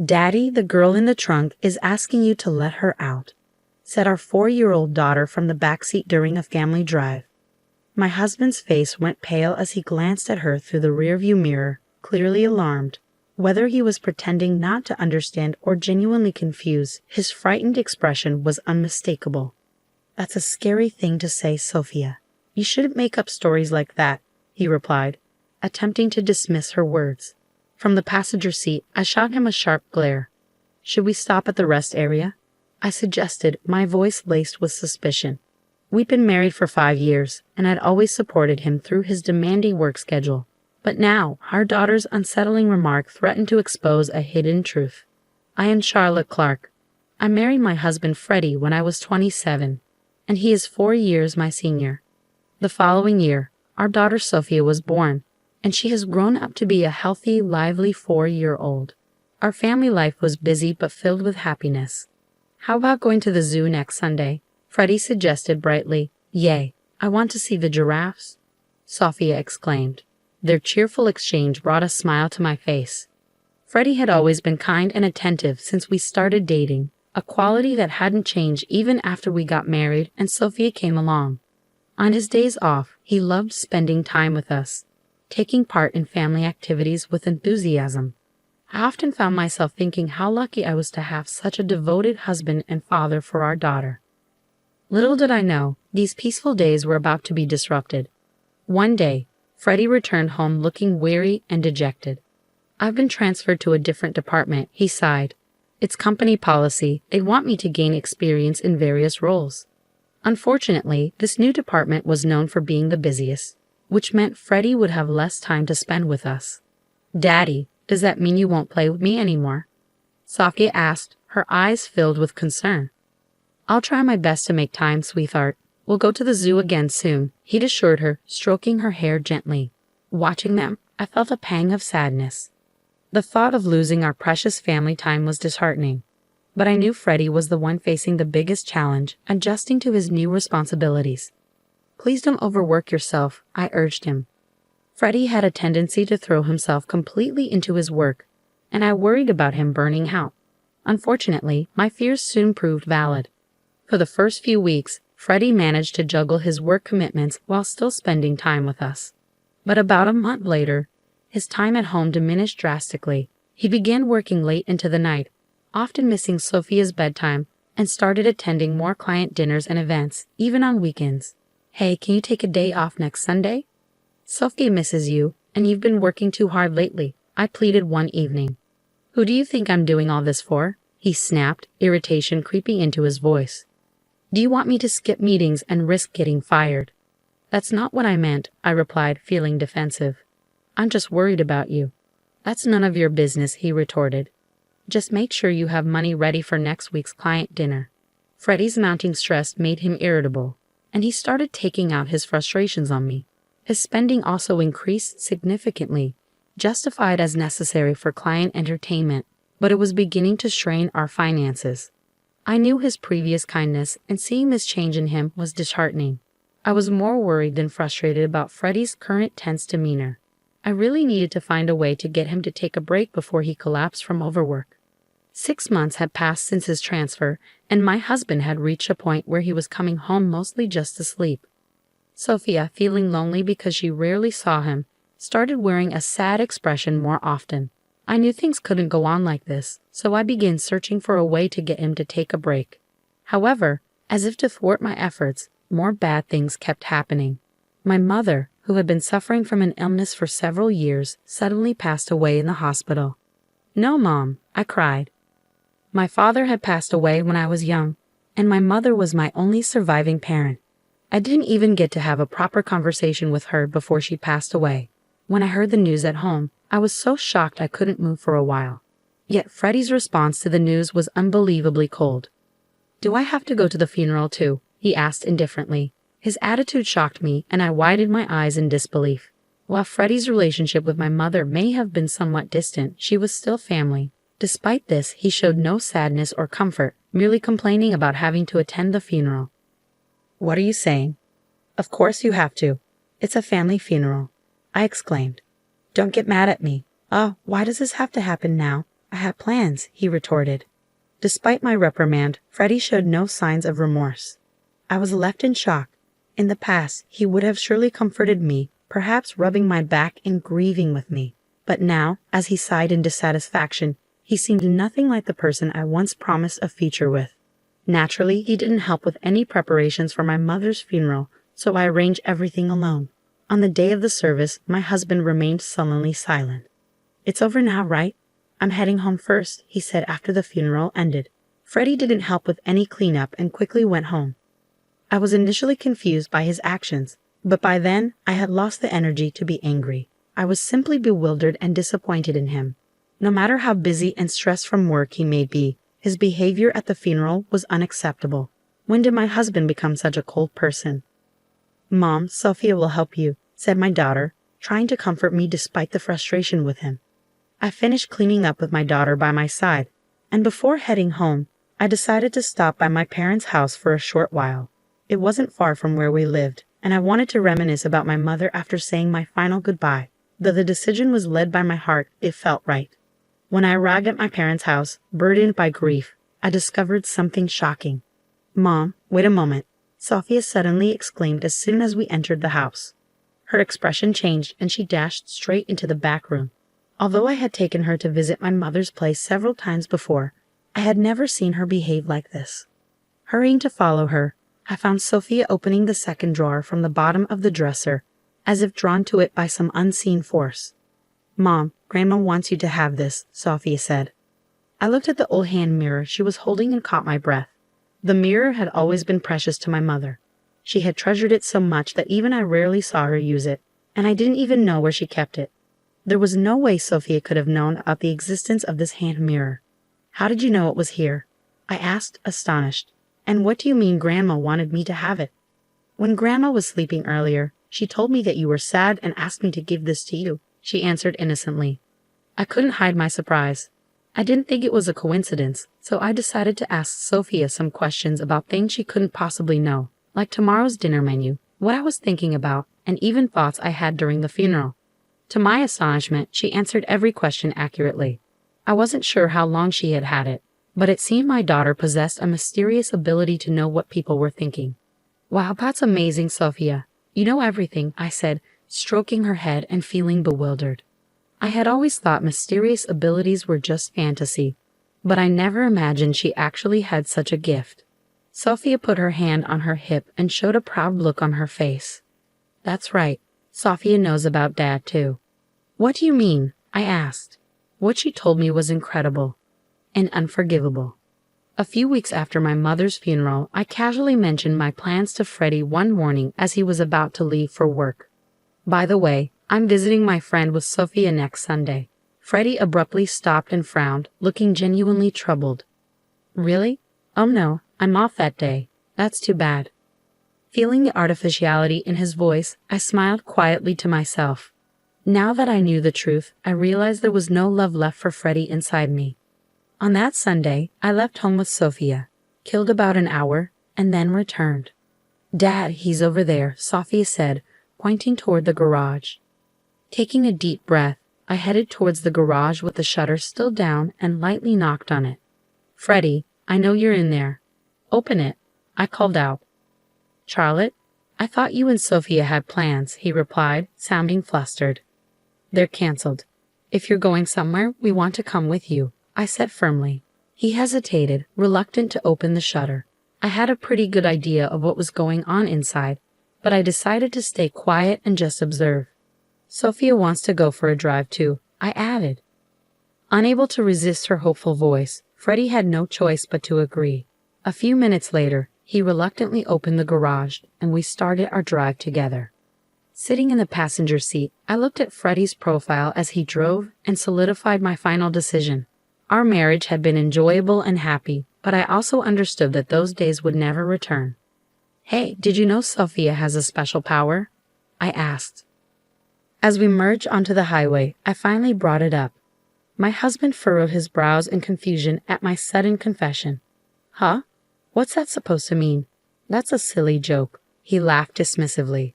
"Daddy, the girl in the trunk is asking you to let her out," said our 4-year-old daughter from the backseat during a family drive. My husband's face went pale as he glanced at her through the rearview mirror, clearly alarmed. Whether he was pretending not to understand or genuinely confused, his frightened expression was unmistakable. "That's a scary thing to say, Sophia. You shouldn't make up stories like that," he replied, attempting to dismiss her words. From the passenger seat, I shot him a sharp glare. "Should we stop at the rest area?" I suggested, my voice laced with suspicion. We'd been married for 5 years, and I'd always supported him through his demanding work schedule. But now, our daughter's unsettling remark threatened to expose a hidden truth. "I am Charlotte Clark. I married my husband Freddy when I was 27, and he is 4 years my senior. The following year, our daughter Sophia was born, and she has grown up to be a healthy, lively 4-year-old. Our family life was busy but filled with happiness. How about going to the zoo next Sunday?" Freddy suggested brightly. "Yay, I want to see the giraffes," Sophia exclaimed. Their cheerful exchange brought a smile to my face. Freddy had always been kind and attentive since we started dating, a quality that hadn't changed even after we got married and Sophia came along. On his days off, he loved spending time with us, taking part in family activities with enthusiasm. I often found myself thinking how lucky I was to have such a devoted husband and father for our daughter. Little did I know, these peaceful days were about to be disrupted. One day, Freddy returned home looking weary and dejected. "I've been transferred to a different department," he sighed. "It's company policy. They want me to gain experience in various roles." Unfortunately, this new department was known for being the busiest, which meant Freddy would have less time to spend with us. "Daddy, does that mean you won't play with me anymore?" Sophia asked, her eyes filled with concern. "I'll try my best to make time, sweetheart. We'll go to the zoo again soon," he'd assured her, stroking her hair gently. Watching them, I felt a pang of sadness. The thought of losing our precious family time was disheartening. But I knew Freddy was the one facing the biggest challenge, adjusting to his new responsibilities. "Please don't overwork yourself," I urged him. Freddy had a tendency to throw himself completely into his work, and I worried about him burning out. Unfortunately, my fears soon proved valid. For the first few weeks, Freddy managed to juggle his work commitments while still spending time with us. But about a month later, his time at home diminished drastically. He began working late into the night, often missing Sophia's bedtime, and started attending more client dinners and events, even on weekends. "Hey, can you take a day off next Sunday? Sophia misses you, and you've been working too hard lately," I pleaded one evening. "Who do you think I'm doing all this for?" he snapped, irritation creeping into his voice. "Do you want me to skip meetings and risk getting fired?" "That's not what I meant," I replied, feeling defensive. "I'm just worried about you." "That's none of your business," he retorted. "Just make sure you have money ready for next week's client dinner." Freddy's mounting stress made him irritable, and he started taking out his frustrations on me. His spending also increased significantly, justified as necessary for client entertainment, but it was beginning to strain our finances. I knew his previous kindness, and seeing this change in him was disheartening. I was more worried than frustrated about Freddy's current tense demeanor. I really needed to find a way to get him to take a break before he collapsed from overwork. 6 months had passed since his transfer, and my husband had reached a point where he was coming home mostly just to sleep. Sophia, feeling lonely because she rarely saw him, started wearing a sad expression more often. I knew things couldn't go on like this, so I began searching for a way to get him to take a break. However, as if to thwart my efforts, more bad things kept happening. My mother, who had been suffering from an illness for several years, suddenly passed away in the hospital. "No, Mom," I cried. My father had passed away when I was young, and my mother was my only surviving parent. I didn't even get to have a proper conversation with her before she passed away. When I heard the news at home, I was so shocked I couldn't move for a while. Yet Freddy's response to the news was unbelievably cold. "Do I have to go to the funeral too?" he asked indifferently. His attitude shocked me, and I widened my eyes in disbelief. While Freddy's relationship with my mother may have been somewhat distant, she was still family. Despite this, he showed no sadness or comfort, merely complaining about having to attend the funeral. "What are you saying?" "Of course you have to. It's a family funeral," I exclaimed. "Don't get mad at me." "Oh, why does this have to happen now?" I had plans, he retorted. Despite my reprimand, Freddy showed no signs of remorse. I was left in shock. In the past, he would have surely comforted me, perhaps rubbing my back and grieving with me. But now, as he sighed in dissatisfaction, he seemed nothing like the person I once promised a future with. Naturally, he didn't help with any preparations for my mother's funeral, so I arranged everything alone. On the day of the service, my husband remained sullenly silent. "It's over now, right? I'm heading home first," he said after the funeral ended. Freddy didn't help with any cleanup and quickly went home. I was initially confused by his actions, but by then I had lost the energy to be angry. I was simply bewildered and disappointed in him. No matter how busy and stressed from work he may be, his behavior at the funeral was unacceptable. When did my husband become such a cold person? "Mom, Sophia will help you," said my daughter, trying to comfort me despite the frustration with him. I finished cleaning up with my daughter by my side, and before heading home, I decided to stop by my parents' house for a short while. It wasn't far from where we lived, and I wanted to reminisce about my mother after saying my final goodbye. Though the decision was led by my heart, it felt right. When I arrived at my parents' house, burdened by grief, I discovered something shocking. "Mom, wait a moment," Sophia suddenly exclaimed as soon as we entered the house. Her expression changed and she dashed straight into the back room. Although I had taken her to visit my mother's place several times before, I had never seen her behave like this. Hurrying to follow her, I found Sophia opening the second drawer from the bottom of the dresser, as if drawn to it by some unseen force. "Mom, Grandma wants you to have this," Sophia said. I looked at the old hand mirror she was holding and caught my breath. The mirror had always been precious to my mother. She had treasured it so much that even I rarely saw her use it, and I didn't even know where she kept it. There was no way Sophia could have known about the existence of this hand mirror. "How did you know it was here?" I asked, astonished. "And what do you mean Grandma wanted me to have it?" "When Grandma was sleeping earlier, she told me that you were sad and asked me to give this to you," she answered innocently. I couldn't hide my surprise. I didn't think it was a coincidence, so I decided to ask Sophia some questions about things she couldn't possibly know, like tomorrow's dinner menu, what I was thinking about, and even thoughts I had during the funeral. To my astonishment, she answered every question accurately. I wasn't sure how long she had had it, but it seemed my daughter possessed a mysterious ability to know what people were thinking. "Wow, that's amazing, Sophia. You know everything," I said, stroking her head and feeling bewildered. I had always thought mysterious abilities were just fantasy, but I never imagined she actually had such a gift. Sophia put her hand on her hip and showed a proud look on her face. "That's right. Sophia knows about Dad, too." "What do you mean?" I asked. What she told me was incredible and unforgivable. A few weeks after my mother's funeral, I casually mentioned my plans to Freddy one morning as he was about to leave for work. "By the way, I'm visiting my friend with Sophia next Sunday." Freddy abruptly stopped and frowned, looking genuinely troubled. "Really? Oh no, I'm off that day. That's too bad." Feeling the artificiality in his voice, I smiled quietly to myself. Now that I knew the truth, I realized there was no love left for Freddy inside me. On that Sunday, I left home with Sophia, killed about an hour, and then returned. "Dad, he's over there," Sophia said, pointing toward the garage. Taking a deep breath, I headed towards the garage with the shutter still down and lightly knocked on it. "Freddy, I know you're in there. Open it," I called out. "Charlotte, I thought you and Sophia had plans," he replied, sounding flustered. "They're canceled. If you're going somewhere, we want to come with you," I said firmly. He hesitated, reluctant to open the shutter. I had a pretty good idea of what was going on inside, but I decided to stay quiet and just observe. "Sophia wants to go for a drive too," I added. Unable to resist her hopeful voice, Freddy had no choice but to agree. A few minutes later, he reluctantly opened the garage, and we started our drive together. Sitting in the passenger seat, I looked at Freddy's profile as he drove and solidified my final decision. Our marriage had been enjoyable and happy, but I also understood that those days would never return. "Hey, did you know Sophia has a special power?" I asked. As we merged onto the highway, I finally brought it up. My husband furrowed his brows in confusion at my sudden confession. "Huh? What's that supposed to mean?" "That's a silly joke," he laughed dismissively.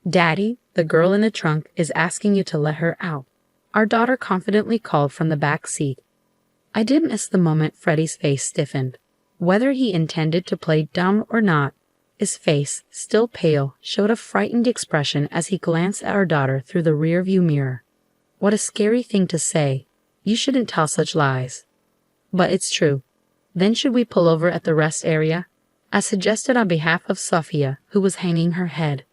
"Daddy, the girl in the trunk is asking you to let her out," our daughter confidently called from the back seat. I did miss the moment Freddy's face stiffened. Whether he intended to play dumb or not, his face, still pale, showed a frightened expression as he glanced at our daughter through the rearview mirror. What a scary thing to say. You shouldn't tell such lies. But it's true. Then should we pull over at the rest area? I suggested on behalf of Sophia, who was hanging her head.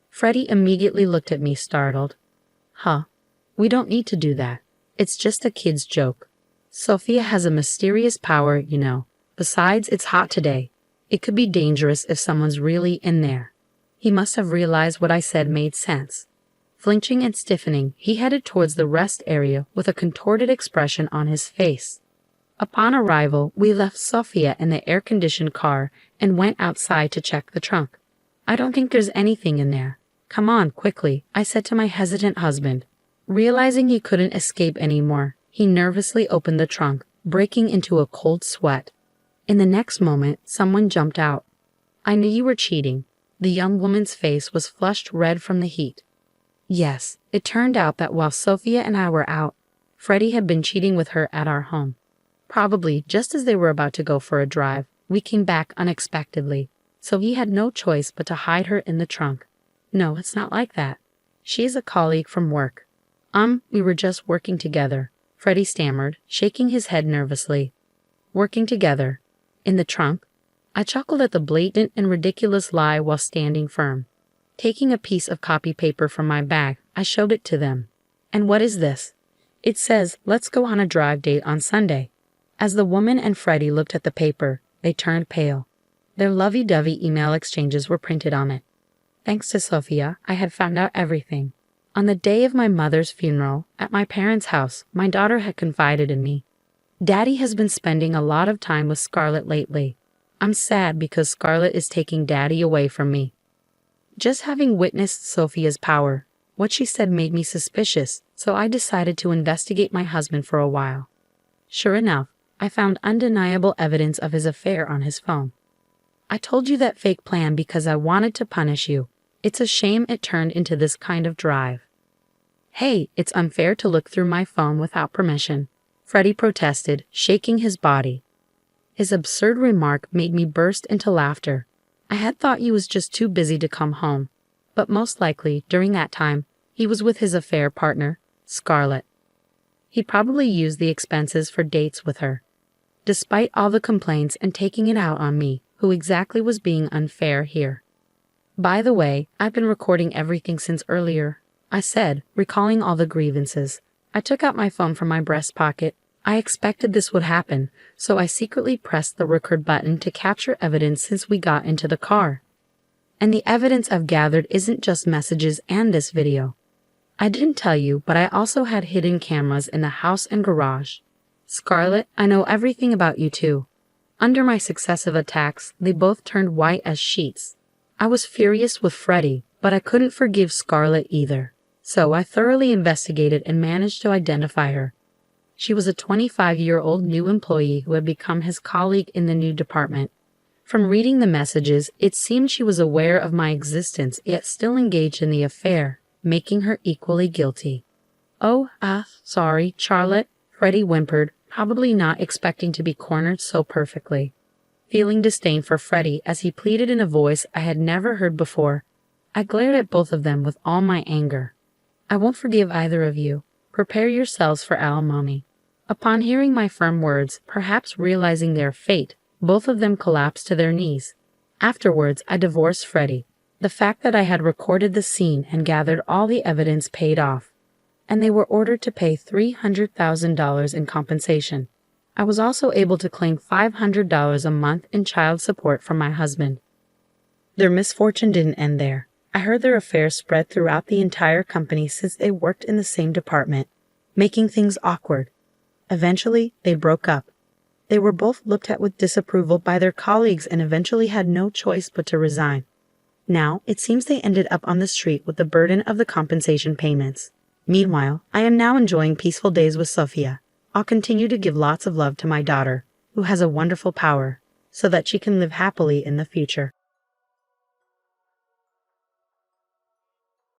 Freddy immediately looked at me startled. Huh? We don't need to do that. It's just a kid's joke. Sophia has a mysterious power, you know. Besides, it's hot today. It could be dangerous if someone's really in there. He must have realized what I said made sense. Flinching and stiffening, he headed towards the rest area with a contorted expression on his face. Upon arrival, we left Sophia in the air-conditioned car and went outside to check the trunk. I don't think there's anything in there. Come on, quickly, I said to my hesitant husband. Realizing he couldn't escape anymore, he nervously opened the trunk, breaking into a cold sweat. In the next moment, someone jumped out. I knew you were cheating. The young woman's face was flushed red from the heat. Yes, it turned out that while Sophia and I were out, Freddy had been cheating with her at our home. Probably just as they were about to go for a drive, we came back unexpectedly, so he had no choice but to hide her in the trunk. No, it's not like that. She is a colleague from work. We were just working together, Freddy stammered, shaking his head nervously. Working together? In the trunk? I chuckled at the blatant and ridiculous lie while standing firm. Taking a piece of copy paper from my bag, I showed it to them. And what is this? It says, let's go on a drive date on Sunday. As the woman and Freddy looked at the paper, they turned pale. Their lovey-dovey email exchanges were printed on it. Thanks to Sophia, I had found out everything. On the day of my mother's funeral, at my parents' house, my daughter had confided in me. Daddy has been spending a lot of time with Scarlett lately. I'm sad because Scarlett is taking Daddy away from me. Just having witnessed Sophia's power, what she said made me suspicious, so I decided to investigate my husband for a while. Sure enough, I found undeniable evidence of his affair on his phone. I told you that fake plan because I wanted to punish you. It's a shame it turned into this kind of drive. Hey, it's unfair to look through my phone without permission, Freddy protested, shaking his body. His absurd remark made me burst into laughter. I had thought he was just too busy to come home, but most likely, during that time, he was with his affair partner, Scarlett. He probably used the expenses for dates with her. Despite all the complaints and taking it out on me, who exactly was being unfair here? By the way, I've been recording everything since earlier, I said, recalling all the grievances. I took out my phone from my breast pocket. I expected this would happen, so I secretly pressed the record button to capture evidence since we got into the car. And the evidence I've gathered isn't just messages and this video. I didn't tell you, but I also had hidden cameras in the house and garage. Scarlett, I know everything about you too. Under my successive attacks, they both turned white as sheets. I was furious with Freddy, but I couldn't forgive Scarlett either. So I thoroughly investigated and managed to identify her. She was a 25-year-old new employee who had become his colleague in the new department. From reading the messages, it seemed she was aware of my existence yet still engaged in the affair, making her equally guilty. Oh, sorry, Charlotte, Freddy whimpered, probably not expecting to be cornered so perfectly. Feeling disdain for Freddy as he pleaded in a voice I had never heard before, I glared at both of them with all my anger. I won't forgive either of you. Prepare yourselves for alimony. Upon hearing my firm words, perhaps realizing their fate, both of them collapsed to their knees. Afterwards, I divorced Freddy. The fact that I had recorded the scene and gathered all the evidence paid off, and they were ordered to pay $300,000 in compensation. I was also able to claim $500 a month in child support from my husband. Their misfortune didn't end there. I heard their affair spread throughout the entire company since they worked in the same department, making things awkward. Eventually, they broke up. They were both looked at with disapproval by their colleagues and eventually had no choice but to resign. Now, it seems they ended up on the street with the burden of the compensation payments. Meanwhile, I am now enjoying peaceful days with Sophia. I'll continue to give lots of love to my daughter, who has a wonderful power, so that she can live happily in the future.